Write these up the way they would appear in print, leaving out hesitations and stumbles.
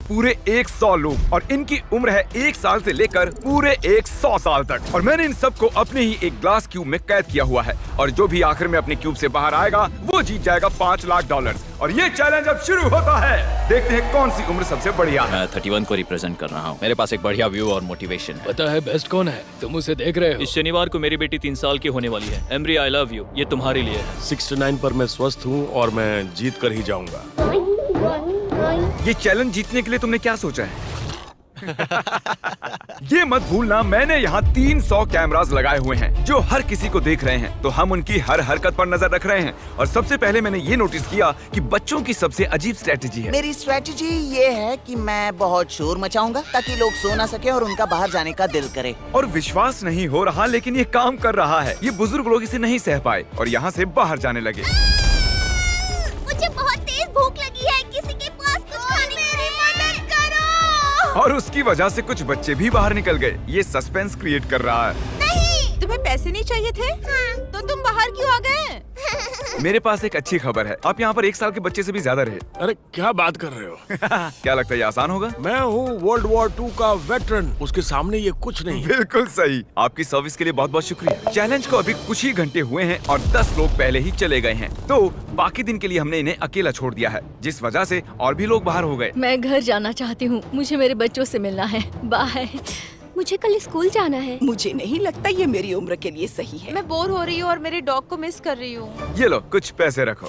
पूरे 100 लोग और इनकी उम्र है 1 साल से लेकर पूरे 100 साल तक। और मैंने इन सबको अपने ही एक ग्लास क्यूब में कैद किया हुआ है और जो भी आखिर में अपने क्यूब से बाहर आएगा वो जीत जाएगा $5 लाख। और ये चैलेंज अब शुरू होता है। देखते हैं कौन सी उम्र सबसे बढ़िया है। मैं 31 को रिप्रेजेंट कर रहा हूँ। मेरे पास एक बढ़िया व्यू और मोटिवेशन है। पता है बेस्ट कौन है? तुम उसे देख रहे हो? इस शनिवार को मेरी बेटी 3 साल की होने वाली है। एमरी आई लव यू, ये तुम्हारे लिए है। 69 पर मैं स्वस्थ हूँ और मैं जीत कर ही जाऊंगा। ये चैलेंज जीतने के लिए तुमने क्या सोचा है? ये मत भूलना मैंने यहाँ 300 कैमरास लगाए हुए हैं जो हर किसी को देख रहे हैं, तो हम उनकी हर हरकत पर नजर रख रहे हैं। और सबसे पहले मैंने ये नोटिस किया कि बच्चों की सबसे अजीब स्ट्रेटेजी है। मेरी स्ट्रेटेजी ये है कि मैं बहुत शोर मचाऊंगा ताकि लोग सो ना सके और उनका बाहर जाने का दिल करे। और विश्वास नहीं हो रहा लेकिन ये काम कर रहा है। ये बुजुर्ग लोग इसे नहीं सह पाए और यहाँ से बाहर जाने लगे। मुझे बहुत तेज भूख लगी है, किसी के पास कुछ खाने मेरी मदद करो। और उसकी वजह से कुछ बच्चे भी बाहर निकल गए। ये सस्पेंस क्रिएट कर रहा है। नहीं, तुम्हें पैसे नहीं चाहिए थे? हाँ। तो तुम बाहर क्यों आ गए? मेरे पास एक अच्छी खबर है, आप यहाँ पर 1 साल के बच्चे से भी ज्यादा रहे। अरे क्या बात कर रहे हो? क्या लगता है ये आसान होगा? मैं हूँ वर्ल्ड वॉर 2 का वेटरन, उसके सामने ये कुछ नहीं। बिल्कुल सही। आपकी सर्विस के लिए बहुत बहुत शुक्रिया। चैलेंज को अभी कुछ ही घंटे हुए हैं और 10 लोग पहले ही चले गए हैं, तो बाकी दिन के लिए हमने इन्हें अकेला छोड़ दिया है, जिस वजह से और भी लोग बाहर हो गए। मैं घर जाना चाहती हूँ, मुझे मेरे बच्चों से मिलना है। बाय। मुझे कल स्कूल जाना है। मुझे नहीं लगता ये मेरी उम्र के लिए सही है। मैं बोर हो रही हूँ और मेरे डॉग को मिस कर रही हूँ। ये लो कुछ पैसे रखो।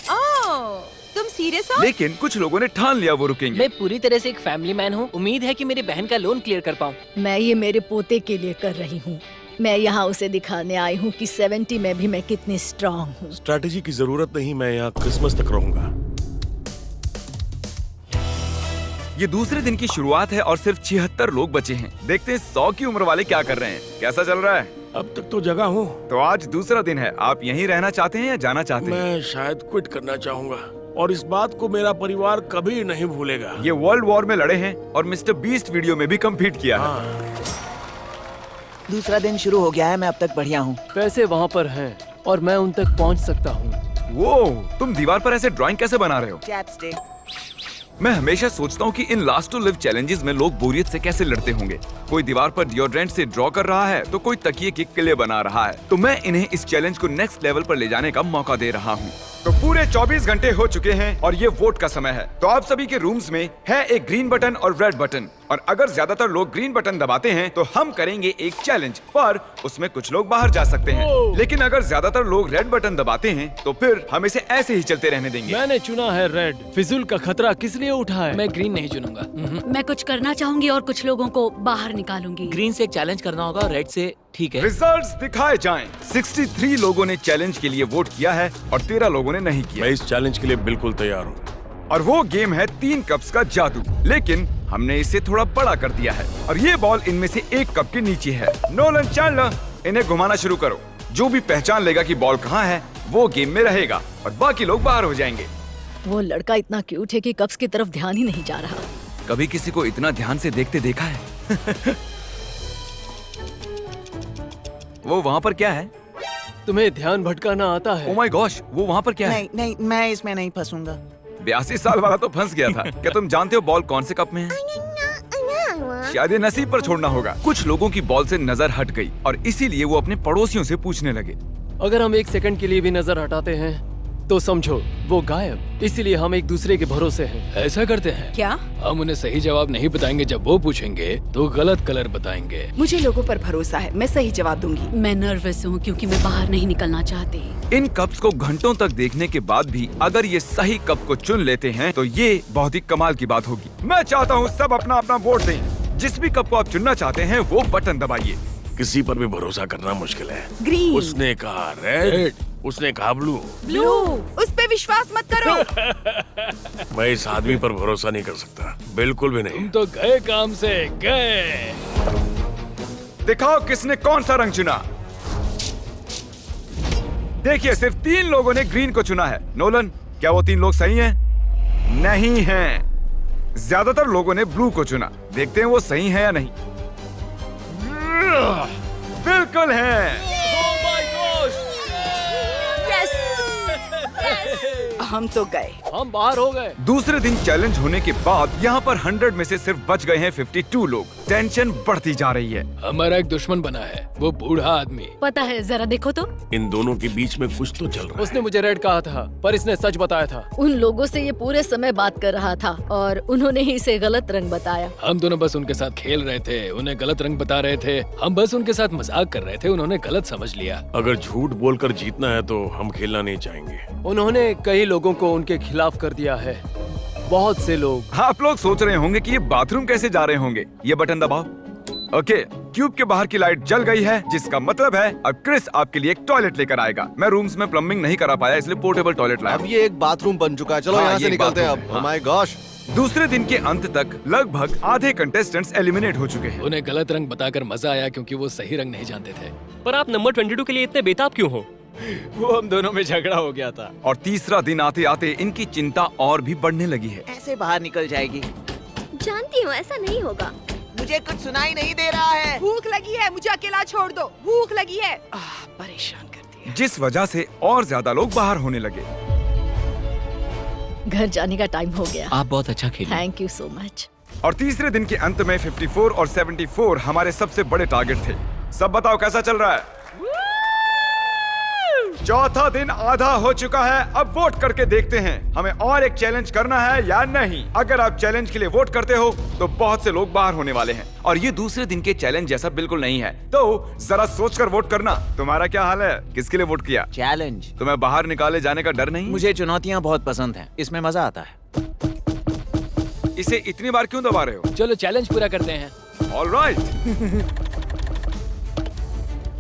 तुम सीरियस हो? लेकिन कुछ लोगों ने ठान लिया वो रुकेंगे। मैं पूरी तरह से एक फैमिली मैन हूँ। उम्मीद है कि मेरी बहन का लोन क्लियर कर पाऊँ। मैं ये मेरे पोते के लिए कर रही हूँ। मैं यहाँ उसे दिखाने आई हूँ कि 70 में भी मैं कितनी स्ट्रॉन्ग हूँ। स्ट्रैटेजी की जरूरत नहीं, मैं यहाँ क्रिसमस तक रहूंगा। ये दूसरे दिन की शुरुआत है और सिर्फ 76 लोग बचे हैं। देखते हैं 100 की उम्र वाले क्या कर रहे हैं। कैसा चल रहा है? अब तक तो जगह हूँ। तो आज दूसरा दिन है। आप यहीं रहना चाहते हैं या जाना चाहते हैं? मैं शायद क्विट करना चाहूंगा और इस बात को मेरा परिवार कभी नहीं भूलेगा। ये वर्ल्ड वॉर में लड़े हैं और मिस्टर बीस्ट वीडियो में भी कम्पीट किया है। दूसरा दिन शुरू हो गया है, मैं अब तक बढ़िया हूँ। पैसे वहाँ पर हैं और मैं उन तक पहुँच सकता हूँ। वो तुम दीवार पर ऐसे ड्राइंग कैसे बना रहे हो? चैपस्टिक। मैं हमेशा सोचता हूँ कि इन लास्ट टू लिव चैलेंजेस में लोग बोरियत से कैसे लड़ते होंगे। कोई दीवार पर डिओड्रेंट से ड्रॉ कर रहा है तो कोई तकिए की किले बना रहा है। तो मैं इन्हें इस चैलेंज को नेक्स्ट लेवल पर ले जाने का मौका दे रहा हूँ। तो पूरे 24 घंटे हो चुके हैं और ये वोट का समय है। तो आप सभी के रूम्स में है एक ग्रीन बटन और रेड बटन, और अगर ज्यादातर लोग ग्रीन बटन दबाते हैं तो हम करेंगे एक चैलेंज, पर उसमें कुछ लोग बाहर जा सकते हैं। लेकिन अगर ज्यादातर लोग रेड बटन दबाते हैं तो फिर हम इसे ऐसे ही चलते रहने देंगे। मैंने चुना है रेड। फिजूल का खतरा किस लिए उठा है? मैं ग्रीन नहीं चुनूंगा। मैं कुछ करना चाहूंगी और कुछ लोगों को बाहर निकालूंगी। ग्रीन से एक चैलेंज करना होगा, रेड से ठीक है। रिजल्ट्स दिखाए जाएं। 63 लोगों ने चैलेंज के लिए वोट किया है और 13 लोगों ने नहीं किया। मैं इस चैलेंज के लिए बिल्कुल तैयार हूँ। और वो गेम है 3 कप्स का जादू, लेकिन हमने इसे थोड़ा बड़ा कर दिया है और ये बॉल इनमें से एक कप के नीचे है। नोलन चैंडलर, इन्हें घुमाना शुरू करो। जो भी पहचान लेगा कि बॉल कहाँ है वो गेम में रहेगा और बाकी लोग बाहर हो जाएंगे। वो लड़का इतना क्यूट है कि कप्स की तरफ ध्यान ही नहीं जा रहा। कभी किसी को इतना ध्यान से देखते देखा है? वो वहाँ पर क्या है? तुम्हें ध्यान भटकाना आता है? ओह माय गॉश, वो वहाँ पर क्या है? नहीं, मैं इसमें नहीं फंसूंगा। 82 साल वाला तो फंस गया था। क्या तुम जानते हो बॉल कौन से कप में है? शायद ये नसीब पर छोड़ना होगा। कुछ लोगों की बॉल से नजर हट गई और इसीलिए वो अपने पड़ोसियों से पूछने लगे। अगर हम 1 सेकंड के लिए भी नजर हटाते हैं तो समझो वो गायब। इसीलिए हम एक दूसरे के भरोसे हैं। ऐसा करते हैं क्या? हम उन्हें सही जवाब नहीं बताएंगे। जब वो पूछेंगे तो गलत कलर बताएंगे। मुझे लोगों पर भरोसा है, मैं सही जवाब दूंगी। मैं नर्वस हूँ क्योंकि मैं बाहर नहीं निकलना चाहती। इन कप्स को घंटों तक देखने के बाद भी अगर ये सही कप को चुन लेते हैं तो ये बहुत ही कमाल की बात होगी। मैं चाहता हूँ सब अपना अपना वोट दें। जिस भी कप को आप चुनना चाहते हैं वो बटन दबाइए। किसी पर भी भरोसा करना मुश्किल है। ग्रीन। उसने कहा रेड, उसने कहा ब्लू। ब्लू। उस पे विश्वास मत करो। मैं इस आदमी पर भरोसा नहीं कर सकता, बिल्कुल भी नहीं। तुम तो गए काम से गए। दिखाओ किसने कौन सा रंग चुना। देखिए सिर्फ 3 लोगों ने ग्रीन को चुना है। नोलन, क्या वो 3 लोग सही हैं? नहीं हैं। ज्यादातर लोगों ने ब्लू को चुना। देखते हैं वो सही है या नहीं। बिल्कुल है। हम तो गए। हम बाहर हो गए। दूसरे दिन चैलेंज होने के बाद यहाँ पर 100 में से सिर्फ बच गए हैं 52 लोग। टेंशन बढ़ती जा रही है। हमारा एक दुश्मन बना है, वो बूढ़ा आदमी। पता है, जरा देखो तो। इन दोनों के बीच में कुछ तो चल रहा है। उसने मुझे रेड कहा था, पर इसने सच बताया था। उन लोगों से ये पूरे समय बात कर रहा था और उन्होंने ही इसे गलत रंग बताया। हम दोनों बस उनके साथ खेल रहे थे, उन्हें गलत रंग बता रहे थे। हम बस उनके साथ मजाक कर रहे थे, उन्होंने गलत समझ लिया। अगर झूठ बोलकर जीतना है तो हम खेलना नहीं चाहेंगे। उन्होंने कई लोगों को उनके खिलाफ कर दिया है, बहुत से लोग। आप लोग सोच रहे होंगे कि ये बाथरूम कैसे जा रहे होंगे। ये बटन दबाओ। ओके, क्यूब के बाहर की लाइट जल गई है, जिसका मतलब है अब क्रिस आपके लिए एक टॉयलेट लेकर आएगा। मैं रूम्स में प्लम्बिंग नहीं करा पाया, इसलिए पोर्टेबल टॉयलेट लाया। अब ये एक बाथरूम बन चुका है। चलो हाँ, यहाँ ये से निकलते हैं बाथरूम अब। है, हाँ। My gosh. दूसरे दिन के अंत तक लगभग आधे कंटेस्टेंट्स एलिमिनेट हो चुके हैं। उन्हें गलत रंग बताकर मजा आया क्योंकि वो सही रंग नहीं जानते थे। पर आप नंबर 22 के लिए इतने बेताब क्यों हो? वो हम दोनों में झगड़ा हो गया था। और तीसरा दिन आते आते इनकी चिंता और भी बढ़ने लगी है। ऐसे बाहर निकल जाएगी। जानती हूँ ऐसा नहीं होगा। मुझे कुछ सुनाई नहीं दे रहा है। भूख लगी है, मुझे अकेला छोड़ दो। भूख लगी है। परेशान कर दिया। जिस वजह से और ज्यादा लोग बाहर होने लगे। घर जाने का टाइम हो गया। आप बहुत अच्छा खेले। Thank you so much. और तीसरे दिन के अंत में 54 और 74 हमारे सबसे बड़े टारगेट थे। सब बताओ कैसा चल रहा है? चौथा दिन आधा हो चुका है। अब वोट करके देखते हैं हमें और एक चैलेंज करना है या नहीं। अगर आप चैलेंज के लिए वोट करते हो तो बहुत से लोग बाहर होने वाले हैं और ये दूसरे दिन के चैलेंज जैसा बिल्कुल नहीं है। तो जरा सोचकर वोट करना। तुम्हारा क्या हाल है? किसके लिए वोट किया? चैलेंज। तुम्हें बाहर निकाले जाने का डर नहीं? मुझे चुनौतियाँ बहुत पसंद हैं, इसमें मजा आता है। इसे इतनी बार क्यों दबा रहे हो? चलो चैलेंज पूरा करते हैं। ऑलराइट।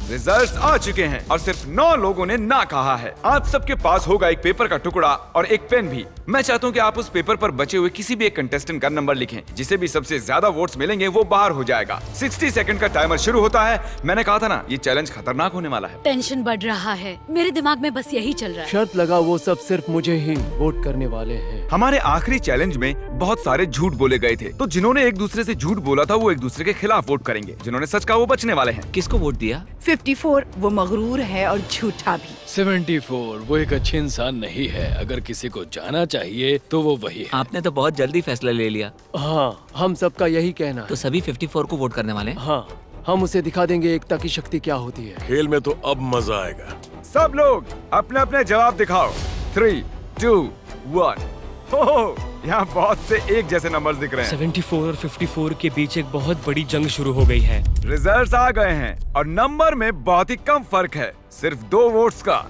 रिजल्ट्स आ चुके हैं और सिर्फ 9 लोगों ने ना कहा है। आप सबके पास होगा एक पेपर का टुकड़ा और एक पेन भी। मैं चाहता हूँ कि आप उस पेपर पर बचे हुए किसी भी एक कंटेस्टेंट का नंबर लिखें। जिसे भी सबसे ज्यादा वोट्स मिलेंगे वो बाहर हो जाएगा। 60 सेकंड का टाइमर शुरू होता है। मैंने कहा था ना, ये चैलेंज खतरनाक होने वाला है। टेंशन बढ़ रहा है, मेरे दिमाग में बस यही चल रहा है। शर्त लगा वो सब सिर्फ मुझे ही वोट करने वाले हैं। हमारे आखिरी चैलेंज में बहुत सारे झूठ बोले गए थे, तो जिन्होंने एक दूसरे से झूठ बोला था वो एक दूसरे के खिलाफ वोट करेंगे। जिन्होंने सच कहा वो बचने वाले हैं। किसको वोट दिया? 54 वो मगरूर है और झूठा भी। 74 वो एक अच्छे इंसान नहीं है। अगर किसी को जाना चाहिए तो वो वही है। आपने तो बहुत जल्दी फैसला ले लिया। हाँ, हम सबका यही कहना है। तो सभी 54 को वोट करने वाले हैं? हाँ, हम उसे दिखा देंगे एकता की शक्ति क्या होती है। खेल में तो अब मजा आएगा। सब लोग अपने अपने जवाब दिखाओ। 3, 2, 1। यहाँ बहुत से एक जैसे नंबर दिख रहे हैं। 74 और 54 के बीच एक बहुत बड़ी जंग शुरू हो गई है। रिजल्ट्स आ गए हैं और नंबर में बहुत ही कम फर्क है, सिर्फ 2 वोट्स का।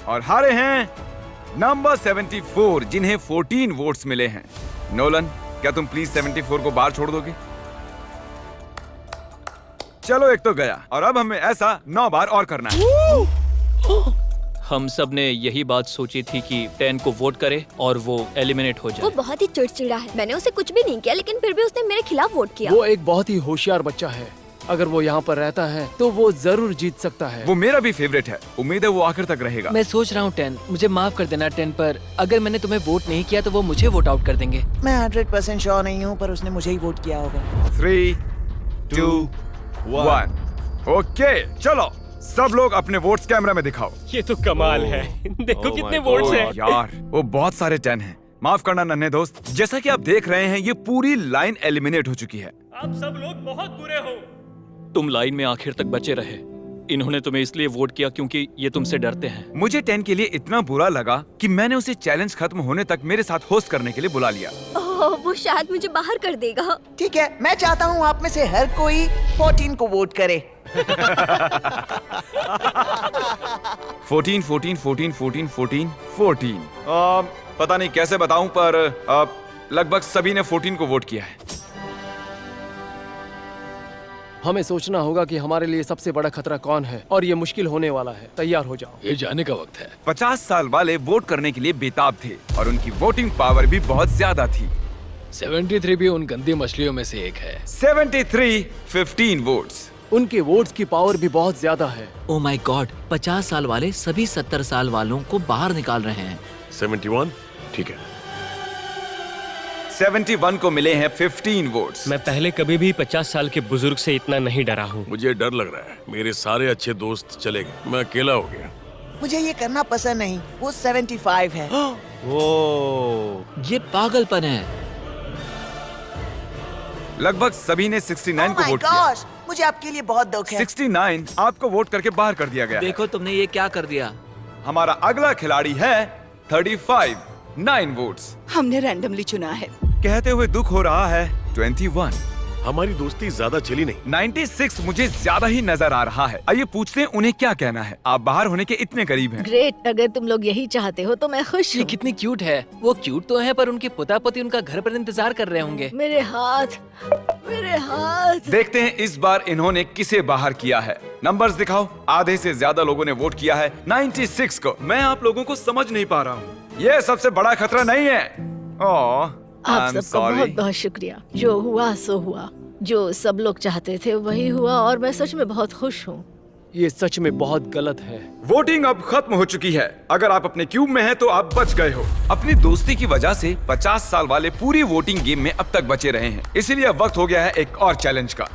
और हारे हैं नंबर 74, जिन्हें 14 वोट्स मिले हैं। नोलन, क्या तुम प्लीज 74 को बाहर छोड़ दोगे? चलो, एक तो गया और अब हमें ऐसा 9 बार और करना है। हम सब ने यही बात सोची थी कि 10 को वोट करे और वो एलिमिनेट हो वो जाए। बहुत ही चिड़चिड़ा है। मैंने उसे कुछ भी नहीं किया, लेकिन फिर भी उसने मेरे खिलाफ वोट किया। वो एक बहुत ही होशियार बच्चा है। अगर वो यहाँ पर रहता है तो वो जरूर जीत सकता है। वो मेरा भी फेवरेट है। उम्मीद है वो आखिर तक रहेगा। मैं सोच रहा हूँ 10, मुझे माफ कर देना 10, पर अगर मैंने तुम्हें वोट नहीं किया तो वो मुझे वोट आउट कर देंगे। मैं 100% श्योर नहीं हूँ, पर उसने मुझे ही वोट किया होगा। 3, 2, 1। ओके, चलो सब लोग अपने वोट्स कैमरा में दिखाओ। ये तो कमाल है। देखो कितने वोट्स हैं। यार, वो बहुत सारे 10 हैं। माफ करना नन्हे दोस्त। जैसा कि आप देख रहे हैं, ये पूरी लाइन एलिमिनेट हो चुकी है। आप सब लोग बहुत बुरे हो। तुम लाइन में आखिर तक बचे रहे। इन्होंने तुम्हें इसलिए वोट किया क्योंकि ये तुमसे डरते हैं। मुझे 10 के लिए इतना बुरा लगा कि मैंने उसे चैलेंज खत्म होने तक मेरे साथ होस्ट करने के लिए बुला लिया। ओह, वो शायद मुझे बाहर कर देगा। ठीक है, मैं चाहता हूँ आप में से हर कोई 14 को वोट करे। 14, 14, 14, 14, 14, 14। पता नहीं कैसे बताऊं, पर लगभग सभी ने 14 को वोट किया है। हमें सोचना होगा कि हमारे लिए सबसे बड़ा खतरा कौन है और ये मुश्किल होने वाला है। तैयार हो जाओ, ये जाने का वक्त है। 50 साल वाले वोट करने के लिए बेताब थे और उनकी वोटिंग पावर भी बहुत ज्यादा थी। 73 भी उन गंदी मछलियों में से एक है। 73, 15 वोट्स। उनके वोट्स की पावर भी बहुत ज्यादा है। ओह माय गॉड, 50 साल वाले सभी 70 साल वालों को बाहर निकाल रहे हैं। 71, ठीक है। 71 को मिले हैं 15 वोट्स। मैं पहले कभी भी 50 साल के बुजुर्ग से इतना नहीं डरा हूँ। मुझे डर लग रहा है। मेरे सारे अच्छे दोस्त चले गए, मैं अकेला हो गया। मुझे ये करना पसंद नहीं। वो 75 है। ये पागलपन है। लगभग सभी ने 69 को Oh my वोट किया। gosh, मुझे आपके लिए बहुत दुख है। 69 आपको वोट करके बाहर कर दिया गया है। देखो तुमने ये क्या कर दिया। हमारा अगला खिलाड़ी है 35, 9 वोट्स। हमने रैंडमली चुना है। कहते हुए दुख हो रहा है 21। हमारी दोस्ती ज्यादा चली नहीं। 96 मुझे ज्यादा ही नजर आ रहा है। आइए पूछते हैं उन्हें क्या कहना है। आप बाहर होने के इतने करीब हैं। ग्रेट, अगर तुम लोग यही चाहते हो तो मैं खुश ये हूँ। कितनी क्यूट है। वो क्यूट तो है पर उनके पोता पोती उनका घर पर इंतजार कर रहे होंगे। मेरे हाथ, मेरे हाथ। देखते हैं इस बार इन्होंने किसे बाहर किया है। नंबर्स दिखाओ। आधे से ज्यादा लोगों ने वोट किया है 96 को। मैं आप लोगों को समझ नहीं पा रहा हूँ। ये सबसे बड़ा खतरा नहीं है। आप सबका बहुत बहुत शुक्रिया। जो हुआ सो हुआ। जो सब लोग चाहते थे वही हुआ और मैं सच में बहुत खुश हूँ। ये सच में बहुत गलत है। वोटिंग अब खत्म हो चुकी है। अगर आप अपने क्यूब में हैं तो आप बच गए हो। अपनी दोस्ती की वजह से 50 साल वाले पूरी वोटिंग गेम में अब तक बचे रहे हैं। इसीलिए अब वक्त हो गया है एक और चैलेंज का।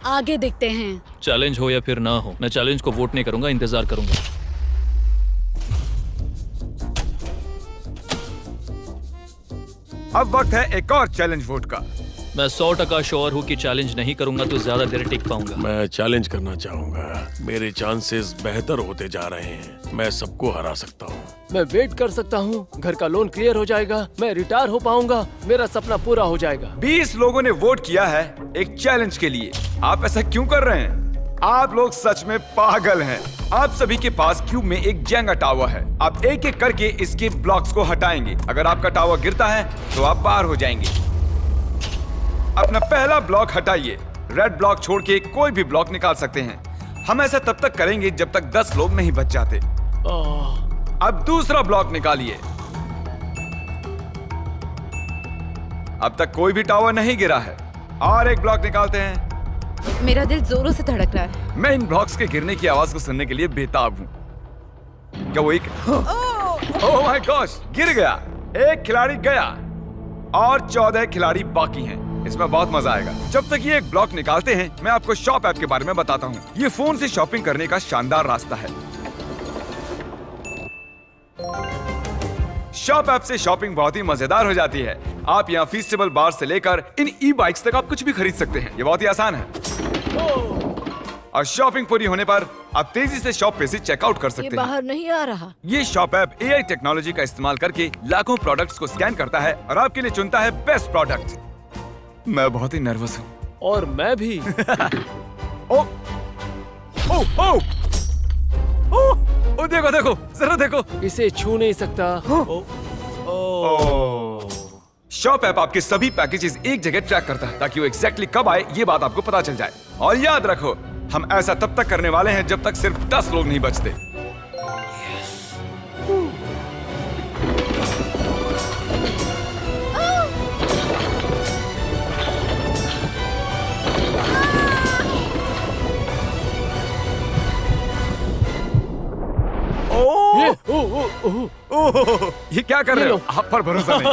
आगे देखते हैं। चैलेंज हो या फिर ना हो, मैं चैलेंज को वोट नहीं करूंगा, इंतजार करूंगा। अब वक्त है एक और चैलेंज वोट का। मैं 100% श्योर हूँ कि चैलेंज नहीं करूंगा तो ज्यादा देर टिक पाऊंगा। मैं चैलेंज करना चाहूंगा। मेरे चांसेस बेहतर होते जा रहे हैं। मैं सबको हरा सकता हूँ। मैं वेट कर सकता हूँ। घर का लोन क्लियर हो जाएगा। मैं रिटायर हो पाऊंगा। मेरा सपना पूरा हो जाएगा। 20 लोगों ने वोट किया है एक चैलेंज के लिए। आप ऐसा क्यों कर रहे हैं? आप लोग सच में पागल हैं। आप सभी के पास क्यूब में एक जेंगा टावर है। आप एक एक करके इसके ब्लॉक्स को हटाएंगे। अगर आपका टावर गिरता है तो आप बाहर हो जाएंगे। अपना पहला ब्लॉक हटाइए। रेड ब्लॉक छोड़ के कोई भी ब्लॉक निकाल सकते हैं। हम ऐसा तब तक करेंगे जब तक 10 लोग नहीं बच जाते। अब दूसरा ब्लॉक निकालिए। अब तक कोई भी टावर नहीं गिरा है। और एक ब्लॉक निकालते हैं। मेरा दिल जोरों से धड़क रहा है। मैं इन ब्लॉक्स के गिरने की आवाज को सुनने के लिए बेताब हूँ। क्या वो एक ओह माय गॉश, गिर गया। एक खिलाड़ी गया और 14 खिलाड़ी बाकी हैं। इसमें बहुत मजा आएगा। जब तक ये एक ब्लॉक निकालते हैं मैं आपको शॉप ऐप के बारे में बताता हूँ। ये फोन से शॉपिंग करने का शानदार रास्ता है। शॉप ऐप से शॉपिंग बहुत ही मजेदार हो जाती है। आप यहाँ फीस्टेबल बार से लेकर इन ई बाइक्स तक आप कुछ भी खरीद सकते हैं। ये बहुत ही आसान है। और शॉपिंग पूरी होने पर आप तेजी से शॉप पे से चेकआउट कर ये सकते हैं। बाहर नहीं आ रहा। ये शॉप ऐप AI टेक्नोलॉजी का इस्तेमाल करके लाखों प्रोडक्ट्स को स्कैन करता है और आपके लिए चुनता है बेस्ट प्रोडक्ट। मैं बहुत ही नर्वस हूँ। और मैं भी। ओ, ओ, ओ, ओ, ओ, देखो देखो, जरा देखो। इसे छू नहीं सकता। शॉप ऐप आपके सभी पैकेजेस एक जगह ट्रैक करता है ताकि वो एग्जैक्टली कब आए ये बात आपको पता चल जाए। और याद रखो, हम ऐसा तब तक करने वाले हैं जब तक सिर्फ 10 लोग नहीं बचते। ओह, ये क्या कर रहे हो? आप पर भरोसा नहीं।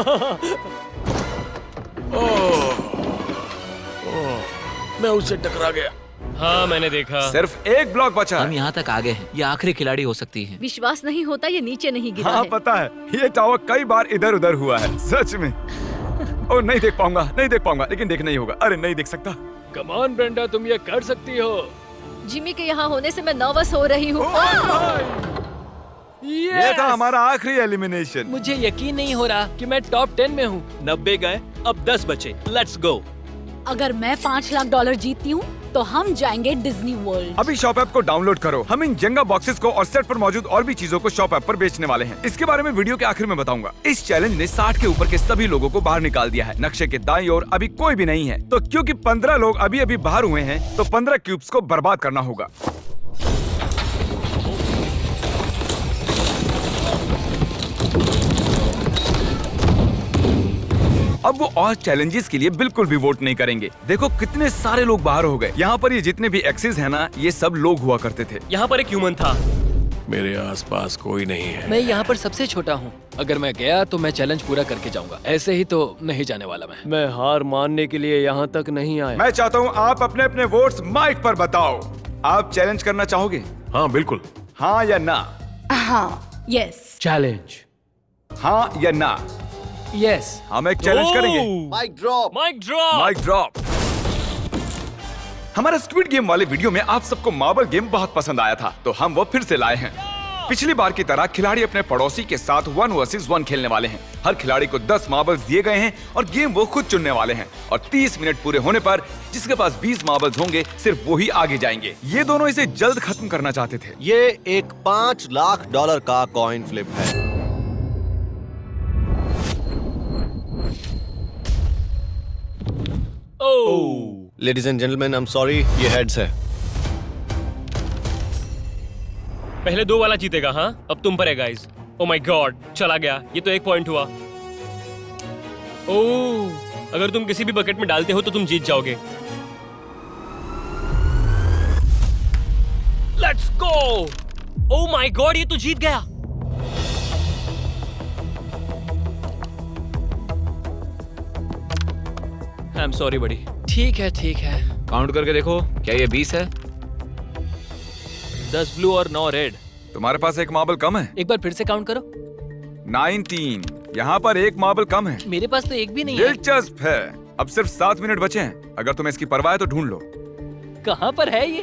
मैं उससे टकरा गया। हाँ मैंने देखा। सिर्फ एक ब्लॉक बचा हम है। यहाँ तक आ गए हैं। ये आखिरी खिलाड़ी हो सकती है। विश्वास नहीं होता ये नीचे नहीं गिरा हाँ है। पता है, ये टावर कई बार इधर उधर हुआ है सच में। ओ नहीं देख पाऊंगा, नहीं देख पाऊंगा, लेकिन देखना ही होगा। अरे नहीं देख सकता। कम ऑन ब्रेंडा, तुम ये कर सकती हो। जिमी के यहाँ होने से मैं नर्वस हो रही हूँ। ये था हमारा आखिरी एलिमिनेशन। मुझे यकीन नहीं हो रहा कि मैं टॉप 10 में हूँ। 90 गए, अब 10 बचे। Let's go. अगर मैं $5 लाख जीतती हूँ तो हम जाएंगे डिज्नी वर्ल्ड। अभी शॉप ऐप को डाउनलोड करो। हम इन जेंगा बॉक्सेस को और सेट पर मौजूद और भी चीजों को शॉप ऐप पर बेचने वाले हैं। इसके बारे में वीडियो के आखिर में बताऊंगा। इस चैलेंज ने 60 के ऊपर के सभी लोगों को बाहर निकाल दिया है। नक्शे के दाईं ओर अभी कोई भी नहीं है। तो क्योंकि 15 लोग अभी अभी बाहर हुए हैं तो 15 क्यूब्स को बर्बाद करना होगा। अब वो और चैलेंजेस के लिए बिल्कुल भी वोट नहीं करेंगे। देखो कितने सारे लोग बाहर हो गए। यहाँ पर ये जितने भी एक्सेस है ना, ये सब लोग हुआ करते थे। यहाँ पर एक ह्यूमन था। मेरे आसपास कोई नहीं है। मैं यहाँ पर सबसे छोटा हूँ। अगर मैं गया तो मैं चैलेंज पूरा करके जाऊंगा। ऐसे ही तो नहीं जाने वाला मैं हार मानने के लिए यहाँ तक नहीं आया। मैं चाहता हूँ आप अपने अपने वोट्स माइक पर बताओ। आप चैलेंज करना चाहोगे? हाँ बिल्कुल। हाँ या ना? हाँ, यस। चैलेंज। हाँ या ना? यस। हम एक चैलेंज करेंगे। Mic drop. Mic drop. Mic drop. हमारे स्क्विड गेम वाले वीडियो में आप सबको मार्बल गेम बहुत पसंद आया था, तो हम वो फिर से लाए हैं। पिछली बार की तरह खिलाड़ी अपने पड़ोसी के साथ 1 वर्सेस 1 खेलने वाले हैं। हर खिलाड़ी को 10 मार्बल्स दिए गए हैं और गेम वो खुद चुनने वाले हैं। और 30 मिनट पूरे होने पर जिसके पास 20 मार्बल्स होंगे सिर्फ वो ही आगे जाएंगे। ये दोनों इसे जल्द खत्म करना चाहते थे। ये एक $5 लाख का कॉइन फ्लिप है। Ladies and gentleman, I am sorry, ये हेड्स है। पहले 2 वाला जीतेगा। हाँ, अब तुम पर है गाइस। ओ माय गॉड, चला गया। ये तो 1 पॉइंट हुआ। ओह, अगर तुम किसी भी बकेट में डालते हो तो तुम जीत जाओगे। Let's go. Oh my God, ये तो जीत गया। आई एम सॉरी बड़ी। ठीक है, ठीक है। काउंट करके देखो, क्या ये 20 है? 10 ब्लू और 9 रेड। तुम्हारे पास एक मार्बल कम है। एक बार फिर से काउंट करो। 19। यहाँ पर एक मार्बल कम है। मेरे पास तो एक भी नहीं है। दिलचस्प है। अब सिर्फ 7 मिनट बचे हैं। अगर तुम्हें इसकी परवाह है तो ढूंढ लो। कहाँ पर है ये?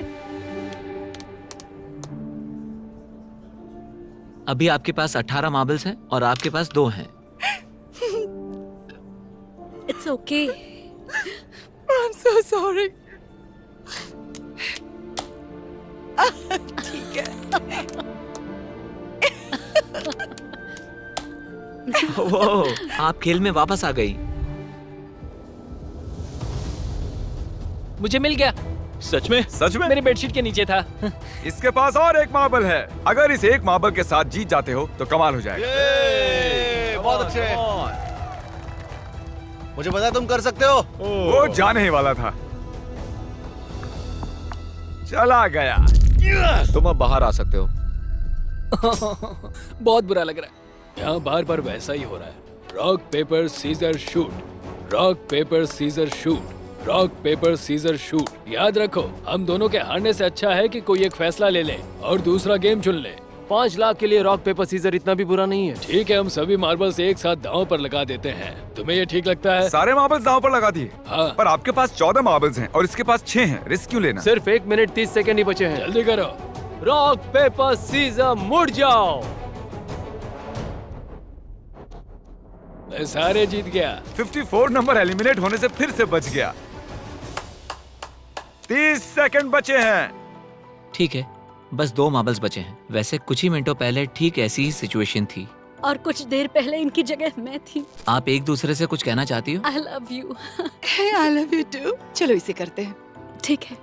अभी आपके पास 18 मार्बल्स हैं और आपके पास 2 हैं। It's okay. I am so sorry. ठीक है। वो आप खेल में वापस आ गई। मुझे मिल गया। सच में? सच में? मेरी बेडशीट के नीचे था। इसके पास और एक मार्बल है। अगर इस एक मार्बल के साथ जीत जाते हो तो कमाल हो जाएगा। बहुत अच्छे। मुझे पता है तुम कर सकते हो। वो जाने ही वाला था। चला गया। तुम अब बाहर आ सकते हो। बहुत बुरा लग रहा है। यहाँ बार बार वैसा ही हो रहा है। Rock paper scissor shoot, rock paper scissor shoot, rock paper scissor shoot. याद रखो, हम दोनों के हारने से अच्छा है कि कोई एक फैसला ले ले और दूसरा गेम चुन ले। 5 लाख के लिए रॉक पेपर सीजर इतना भी बुरा नहीं है। ठीक है, हम सभी मार्बल्स एक साथ दांव पर लगा देते हैं। तुम्हें ये ठीक लगता है? सारे मार्बल्स दांव पर लगा दिए। हाँ। पर आपके पास 14 मार्बल्स हैं और इसके पास 6 हैं। रिस्क क्यों लेना? सिर्फ 1 मिनट 30 सेकंड ही बचे हैं। जल्दी करो। रॉक पेपर सीजर, मुड़ जाओ। मैं सारे जीत गया। 54 नंबर एलिमिनेट होने से फिर से बच गया। 30 सेकंड बचे हैं। ठीक है, बस 2 मार्बल्स बचे हैं। वैसे कुछ ही मिनटों पहले ठीक ऐसी ही सिचुएशन थी और कुछ देर पहले इनकी जगह मैं थी। आप एक दूसरे से कुछ कहना चाहती हो? I love you. I love you too. चलो इसे करते हैं। ठीक है।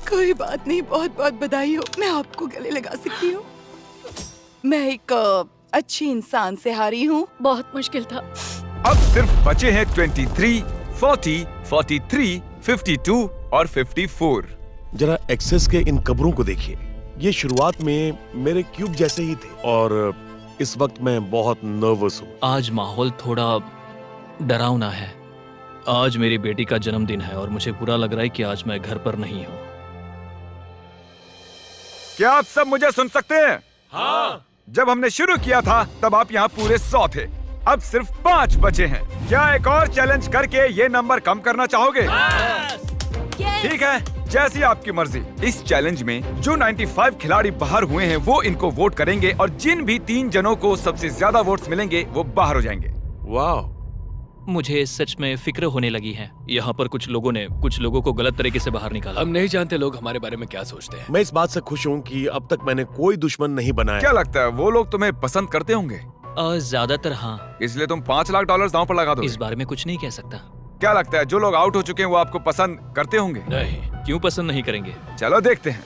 कोई बात नहीं, बहुत बहुत बधाई हो। मैं आपको गले लगा सकती हूँ। मैं एक अच्छी इंसान से हारी हूँ। बहुत मुश्किल था। अब सिर्फ बचे हैं 23, 40, 43, 52 और 54। जरा एक्सेस के इन कब्रों को देखिए। ये शुरुआत में मेरे क्यूब जैसे ही थे और इस वक्त मैं बहुत नर्वस हूँ। आज माहौल थोड़ा डरावना है। आज मेरी बेटी का जन्मदिन है और मुझे बुरा लग रहा है कि आज मैं घर पर नहीं हूँ। क्या आप सब मुझे सुन सकते हैं? हाँ। जब हमने शुरू किया था तब आप यहाँ पूरे 100 थे। अब सिर्फ 5 बचे हैं। क्या एक और चैलेंज करके ये नंबर कम करना चाहोगे? ठीक है, जैसी आपकी मर्जी। इस चैलेंज में जो 95 खिलाड़ी बाहर हुए हैं वो इनको वोट करेंगे और जिन भी 3 जनों को सबसे ज्यादा वोट्स मिलेंगे वो बाहर हो जाएंगे। वाह, मुझे सच में फिक्र होने लगी है। यहाँ पर कुछ लोगों को गलत तरीके से बाहर निकाला। हम नहीं जानते लोग हमारे बारे में क्या सोचते हैं। मैं इस बात से खुश हूँ कि अब तक मैंने कोई दुश्मन नहीं बनाया। क्या लगता है वो लोग तुम्हें पसंद करते होंगे? ज्यादातर हाँ। इसलिए तुम $5 लाख दांव पर लगा दो। इस बारे में कुछ नहीं कह सकता। क्या लगता है जो लोग आउट हो चुके हैं वो आपको पसंद करते होंगे? नहीं। क्यों पसंद नहीं करेंगे? चलो देखते हैं।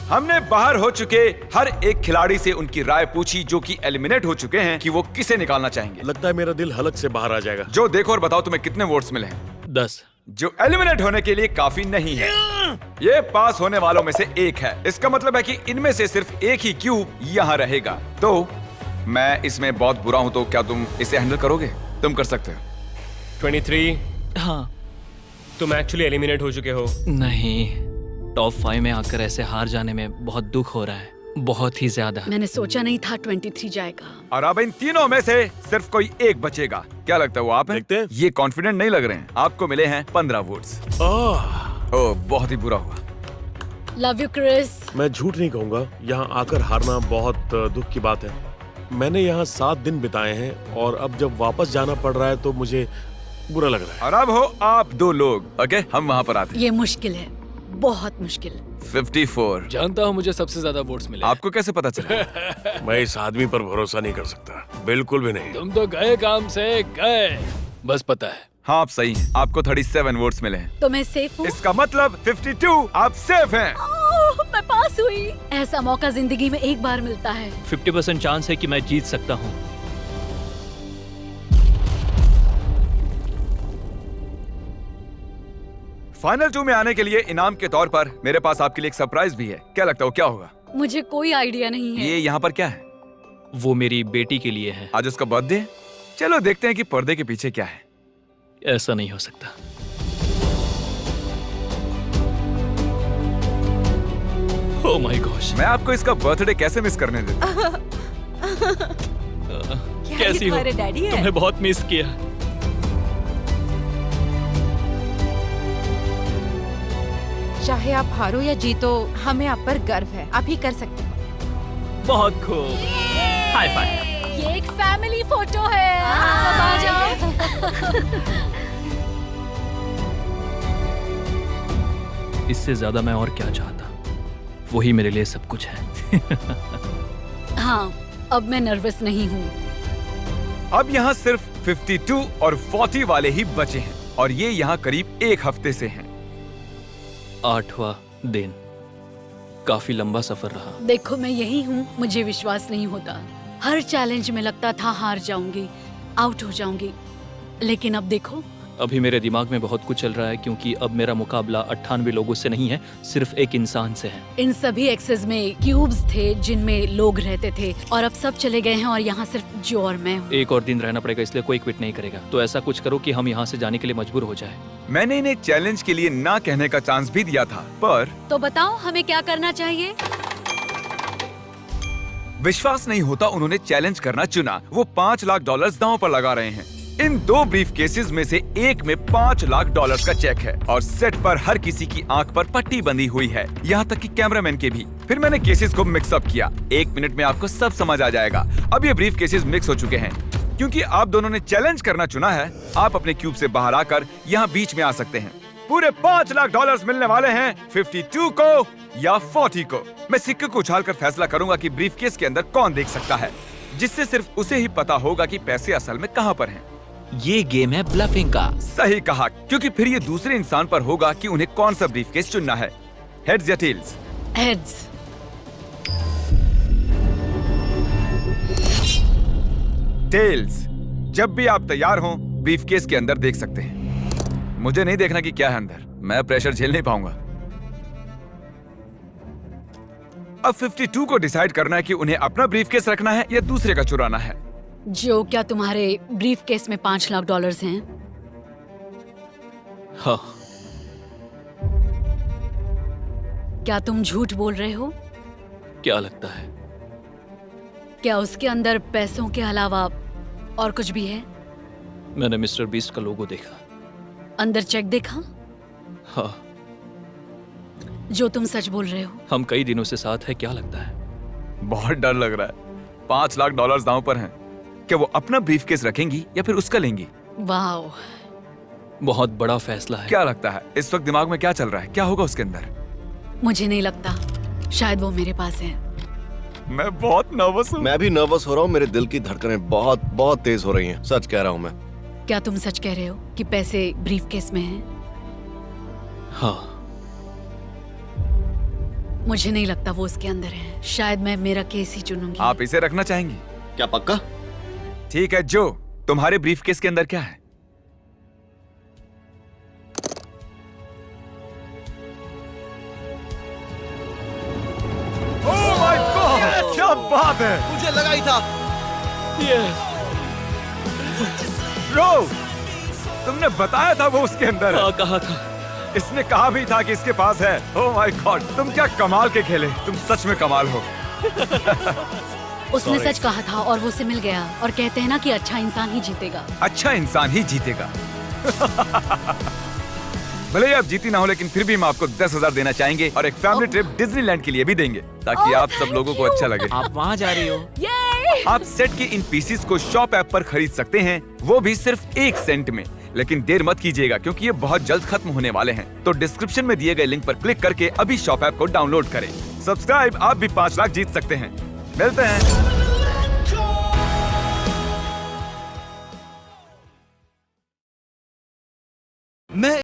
हमने बाहर हो चुके हर एक खिलाड़ी से उनकी राय पूछी जो कि एलिमिनेट हो चुके हैं कि वो किसे निकालना चाहेंगे। लगता है मेरा दिल हलक से बाहर आ जाएगा। जो देखो और बताओ तुम्हें कितने वोट्स मिले हैं? 10। जो एलिमिनेट होने के लिए काफी नहीं है। ये पास होने वालों में से एक है। इसका मतलब है कि इनमें से सिर्फ एक ही क्यूब यहाँ रहेगा। तो मैं इसमें बहुत बुरा हूँ, तो क्या तुम इसे हैंडल करोगे? तुम कर सकते हो। 23। हाँ। तुम एक्चुअली एलिमिनेट हो चुके हो। नहीं, टॉप 5 में आकर ऐसे हार जाने में बहुत दुख हो रहा है, बहुत ही ज्यादा। मैंने सोचा नहीं था 23 जाएगा। और अब इन तीनों में से सिर्फ कोई एक बचेगा। क्या लगता है वो आप हैं? देखते हैं। ये कॉन्फिडेंट नहीं लग रहे हैं। आपको मिले हैं 15 वोट्स। ओह, बहुत ही बुरा हुआ। Love you Chris. मैं झूठ नहीं कहूँगा, यहाँ आकर हारना बहुत दुख की बात है। मैंने यहाँ 7 दिन बिताए हैं और अब जब वापस जाना पड़ रहा है तो मुझे बुरा लग रहा है। और अब हो आप 2 लोग। ओके, हम वहाँ पर आते हैं। ये मुश्किल है, बहुत मुश्किल। 54। जानता हूँ मुझे सबसे ज्यादा वोट्स मिले। आपको कैसे पता चला? मैं इस आदमी पर भरोसा नहीं कर सकता, बिल्कुल भी नहीं। तुम तो गए काम से गए, बस पता है। हाँ, आप सही हैं। आपको 37 वोट्स मिले हैं। तो मैं सेफ हूँ? इसका मतलब 52 आप सेफ हैं। ओह, मैं पास हुई। ऐसा मौका जिंदगी में एक बार मिलता है। 50% चांस है कि मैं जीत सकता हूँ। फाइनल 2 में आने के लिए इनाम के तौर पर मेरे पास आपके लिए एक सरप्राइज भी है। क्या लगता है वो क्या होगा? मुझे कोई आइडिया नहीं है। ये यहाँ पर क्या है? वो मेरी बेटी के लिए है। आज उसका बर्थडे है। चलो देखते हैं कि पर्दे के पीछे क्या है। ऐसा नहीं हो सकता। ओह माय गॉश, मैं आपको इसका बर्थडे कैसे मिस करने देता? कैसी हो? डैडी है? तुम्हें बहुत मिस किया। चाहे आप हारो या जीतो, हमें आप पर गर्व है। आप ही कर सकते हो। बहुत खूब, हाई फाइव। ये एक फैमिली फोटो है। सब आ जाओ। इससे ज्यादा मैं और क्या चाहता, वही मेरे लिए सब कुछ है। हाँ, अब मैं नर्वस नहीं हूँ। अब यहाँ सिर्फ 52 और 40 वाले ही बचे हैं और ये यहाँ करीब 1 हफ्ते से हैं। 8वां दिन, काफी लंबा सफर रहा। देखो, मैं यही हूँ। मुझे विश्वास नहीं होता। हर चैलेंज में लगता था हार जाऊंगी, आउट हो जाऊंगी, लेकिन अब देखो। अभी मेरे दिमाग में बहुत कुछ चल रहा है क्योंकि अब मेरा मुकाबला 98 लोगों से नहीं है, सिर्फ एक इंसान से है। इन सभी एक्सेस में क्यूब्स थे जिनमें लोग रहते थे और अब सब चले गए हैं और यहाँ सिर्फ जो और मैं हूँ। एक और दिन रहना पड़ेगा, इसलिए कोई क्विट नहीं करेगा। तो ऐसा कुछ करो कि हम यहाँ से जाने के लिए मजबूर हो जाए। मैंने इन्हें चैलेंज के लिए ना कहने का चांस भी दिया था, पर तो बताओ हमें क्या करना चाहिए? विश्वास नहीं होता उन्होंने चैलेंज करना चुना। वो $5 लाख दांव पर लगा रहे हैं। इन 2 ब्रीफ केसेस में से एक में $5 लाख का चेक है और सेट पर हर किसी की आंख पर पट्टी बंधी हुई है, यहाँ तक कि कैमरामैन के भी। फिर मैंने केसेस को मिक्स अप किया। 1 मिनट में आपको सब समझ आ जाएगा। अब ये ब्रीफ केसेस मिक्स हो चुके हैं। क्योंकि आप दोनों ने चैलेंज करना चुना है, आप अपने क्यूब से बाहर आकर यहाँ बीच में आ सकते हैं। पूरे $5 लाख मिलने वाले हैं 52 को या 40 को। मैं सिक्के को उछाल कर फैसला करूंगा कि ब्रीफ केस के अंदर कौन देख सकता है, जिससे सिर्फ उसे ही पता होगा कि पैसे असल में कहाँ पर हैं। ये गेम है ब्लफिंग का। सही कहा, क्योंकि फिर ये दूसरे इंसान पर होगा कि उन्हें कौन सा ब्रीफकेस चुनना है। हेड्स या टेल्स? हेड्स। टेल्स। जब भी आप तैयार हों, ब्रीफकेस के अंदर देख सकते हैं। मुझे नहीं देखना कि क्या है अंदर, मैं प्रेशर झेल नहीं पाऊंगा। अब 52 को डिसाइड करना है कि उन्हें अपना ब्रीफकेस रखना है या दूसरे का चुराना है। जो, क्या तुम्हारे ब्रीफ केस में $5 लाख हैं? हाँ। क्या तुम झूठ बोल रहे हो? क्या लगता है? क्या उसके अंदर पैसों के अलावा और कुछ भी है? मैंने मिस्टर बीस्ट का लोगो देखा। अंदर चेक देखा? हाँ। जो तुम सच बोल रहे हो? हम कई दिनों से साथ है, क्या लगता है? बहुत डर लग रहा है। $5 लाख दांव पर हैं। क्या वो अपना ब्रीफकेस रखेंगी या फिर उसका लेंगी? वाओ, बहुत बड़ा फैसला है। क्या लगता है इस वक्त दिमाग में क्या चल रहा है? क्या होगा उसके अंदर? मुझे नहीं लगता, शायद वो मेरे पास है। मैं बहुत नर्वस हूँ। मैं भी नर्वस हो रहा हूँ। मेरे दिल की धड़कनें बहुत बहुत तेज हो रही हैं। सच कह रहा हूँ मैं। क्या तुम सच कह रहे हो कि पैसे ब्रीफकेस में हैं? हाँ। मुझे नहीं लगता वो उसके अंदर है। शायद मैं मेरा केस ही चुनूंगी। आप इसे रखना चाहेंगी? क्या पक्का? ठीक है जो, तुम्हारे ब्रीफकेस के अंदर क्या है? ओह माय गॉड, क्या बात है! मुझे लगा ही था। ब्रो, तुमने बताया था वो उसके अंदर है। हाँ, कहा था। इसने कहा भी था कि इसके पास है। ओह माय गॉड, तुम क्या कमाल के खेले, तुम सच में कमाल हो। उसने सच कहा था और वो उसे मिल गया। और कहते हैं ना कि अच्छा इंसान ही जीतेगा। अच्छा इंसान ही जीतेगा। भले ही आप जीती ना हो, लेकिन फिर भी हम आपको 10,000 देना चाहेंगे और एक फैमिली ट्रिप डिज्नीलैंड के लिए भी देंगे, ताकि आप सब लोगों को अच्छा लगे। आप वहाँ जा रही हो? आप सेट के इन पीसीस को शॉप ऐप पर खरीद सकते हैं, वो भी सिर्फ 1 सेंट में। लेकिन देर मत कीजिएगा, क्योंकि ये बहुत जल्द खत्म होने वाले हैं। तो डिस्क्रिप्शन में दिए गए लिंक पर क्लिक करके अभी शॉप ऐप को डाउनलोड करें। सब्सक्राइब, आप भी 5 लाख जीत सकते हैं। मिलते हैं। मैं